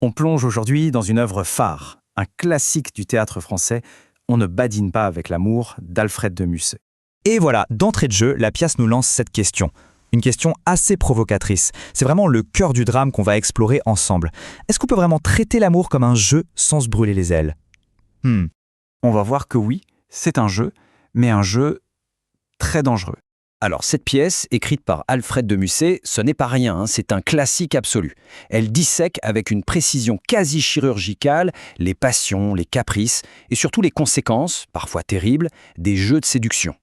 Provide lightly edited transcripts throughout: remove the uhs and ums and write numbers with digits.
On plonge aujourd'hui dans une œuvre phare, un classique du théâtre français, On ne badine pas avec l'amour, d'Alfred de Musset. Et voilà, d'entrée de jeu, la pièce nous lance cette question. Une question assez provocatrice. C'est vraiment le cœur du drame qu'on va explorer ensemble. Est-ce qu'on peut vraiment traiter l'amour comme un jeu sans se brûler les ailes? On va voir que oui, c'est un jeu, mais un jeu très dangereux. Alors, cette pièce, écrite par Alfred de Musset, ce n'est pas rien, c'est un classique absolu. Elle dissèque avec une précision quasi chirurgicale les passions, les caprices et surtout les conséquences, parfois terribles, des jeux de séduction.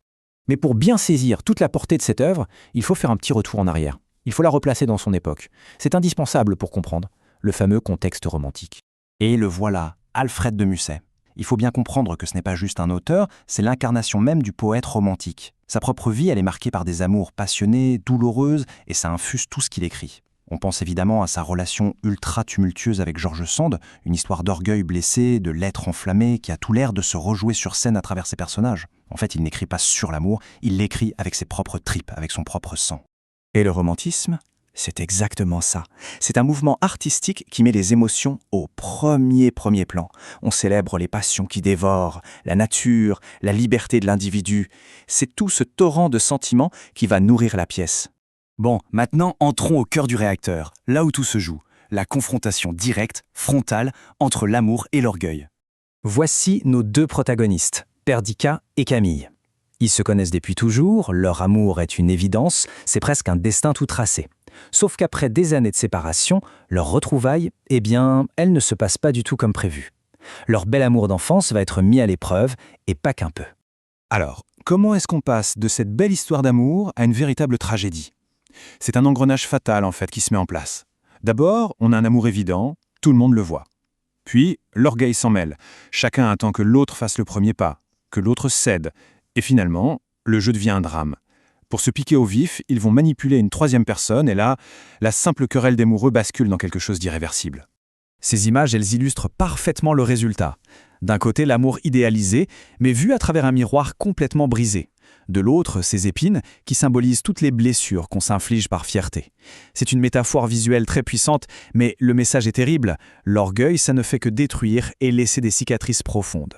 Mais pour bien saisir toute la portée de cette œuvre, il faut faire un petit retour en arrière. Il faut la replacer dans son époque. C'est indispensable pour comprendre le fameux contexte romantique. Et le voilà, Alfred de Musset. Il faut bien comprendre que ce n'est pas juste un auteur, c'est l'incarnation même du poète romantique. Sa propre vie, elle est marquée par des amours passionnés, douloureuses, et ça infuse tout ce qu'il écrit. On pense évidemment à sa relation ultra tumultueuse avec George Sand, une histoire d'orgueil blessé, de l'être enflammé, qui a tout l'air de se rejouer sur scène à travers ses personnages. En fait, il n'écrit pas sur l'amour, il l'écrit avec ses propres tripes, avec son propre sang. Et le romantisme? C'est exactement ça. C'est un mouvement artistique qui met les émotions au premier plan. On célèbre les passions qui dévorent, la nature, la liberté de l'individu. C'est tout ce torrent de sentiments qui va nourrir la pièce. Bon, maintenant entrons au cœur du réacteur, là où tout se joue. La confrontation directe, frontale, entre l'amour et l'orgueil. Voici nos deux protagonistes, Perdita et Camille. Ils se connaissent depuis toujours, leur amour est une évidence, c'est presque un destin tout tracé. Sauf qu'après des années de séparation, leur retrouvaille, elles ne se passent pas du tout comme prévu. Leur bel amour d'enfance va être mis à l'épreuve, et pas qu'un peu. Alors, comment est-ce qu'on passe de cette belle histoire d'amour à une véritable tragédie? C'est un engrenage fatal, en fait, qui se met en place. D'abord, on a un amour évident, tout le monde le voit. Puis, l'orgueil s'en mêle. Chacun attend que l'autre fasse le premier pas, que l'autre cède. Et finalement, le jeu devient un drame. Pour se piquer au vif, ils vont manipuler une troisième personne, et là, la simple querelle d'amoureux bascule dans quelque chose d'irréversible. Ces images, elles illustrent parfaitement le résultat. D'un côté, l'amour idéalisé, mais vu à travers un miroir complètement brisé. De l'autre, ces épines qui symbolisent toutes les blessures qu'on s'inflige par fierté. C'est une métaphore visuelle très puissante, mais le message est terrible. L'orgueil, ça ne fait que détruire et laisser des cicatrices profondes.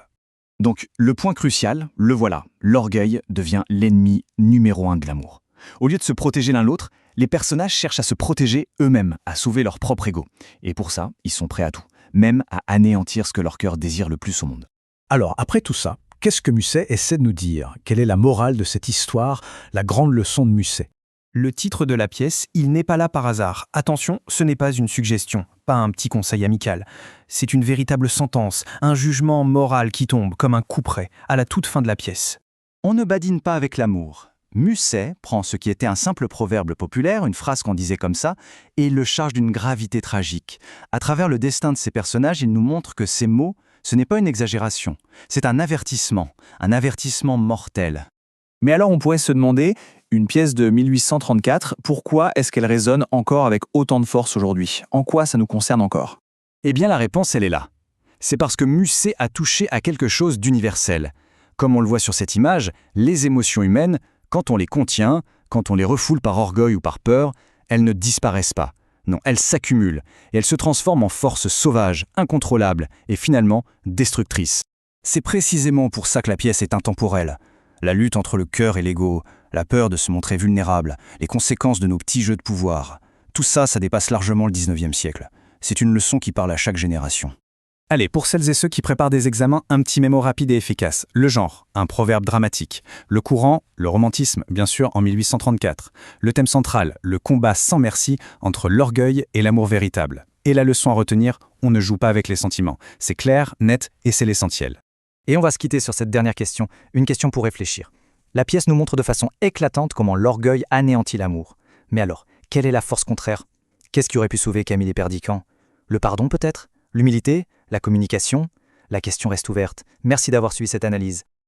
Donc, le point crucial, le voilà. L'orgueil devient l'ennemi numéro 1 de l'amour. Au lieu de se protéger l'un l'autre, les personnages cherchent à se protéger eux-mêmes, à sauver leur propre ego. Et pour ça, ils sont prêts à tout, même à anéantir ce que leur cœur désire le plus au monde. Alors, après tout ça, qu'est-ce que Musset essaie de nous dire? Quelle est la morale de cette histoire, la grande leçon de Musset? Le titre de la pièce, il n'est pas là par hasard. Attention, ce n'est pas une suggestion, pas un petit conseil amical. C'est une véritable sentence, un jugement moral qui tombe comme un couperet à la toute fin de la pièce. On ne badine pas avec l'amour. Musset prend ce qui était un simple proverbe populaire, une phrase qu'on disait comme ça, et il le charge d'une gravité tragique. À travers le destin de ces personnages, il nous montre que ces mots, ce n'est pas une exagération, c'est un avertissement mortel. Mais alors on pourrait se demander, une pièce de 1834, pourquoi est-ce qu'elle résonne encore avec autant de force aujourd'hui? En quoi ça nous concerne encore? Eh bien la réponse, elle est là. C'est parce que Musset a touché à quelque chose d'universel. Comme on le voit sur cette image, les émotions humaines, quand on les contient, quand on les refoule par orgueil ou par peur, elles ne disparaissent pas. Non, elles s'accumulent et elles se transforment en forces sauvages, incontrôlables et finalement destructrices. C'est précisément pour ça que la pièce est intemporelle. La lutte entre le cœur et l'ego, la peur de se montrer vulnérable, les conséquences de nos petits jeux de pouvoir. Tout ça, ça dépasse largement le 19e siècle. C'est une leçon qui parle à chaque génération. Allez, pour celles et ceux qui préparent des examens, un petit mémo rapide et efficace. Le genre, un proverbe dramatique. Le courant, le romantisme, bien sûr, en 1834. Le thème central, le combat sans merci entre l'orgueil et l'amour véritable. Et la leçon à retenir, on ne joue pas avec les sentiments. C'est clair, net et c'est l'essentiel. Et on va se quitter sur cette dernière question, une question pour réfléchir. La pièce nous montre de façon éclatante comment l'orgueil anéantit l'amour. Mais alors, quelle est la force contraire? Qu'est-ce qui aurait pu sauver Camille et Perdiccas? Le pardon peut-être? L'humilité? La communication? La question reste ouverte. Merci d'avoir suivi cette analyse.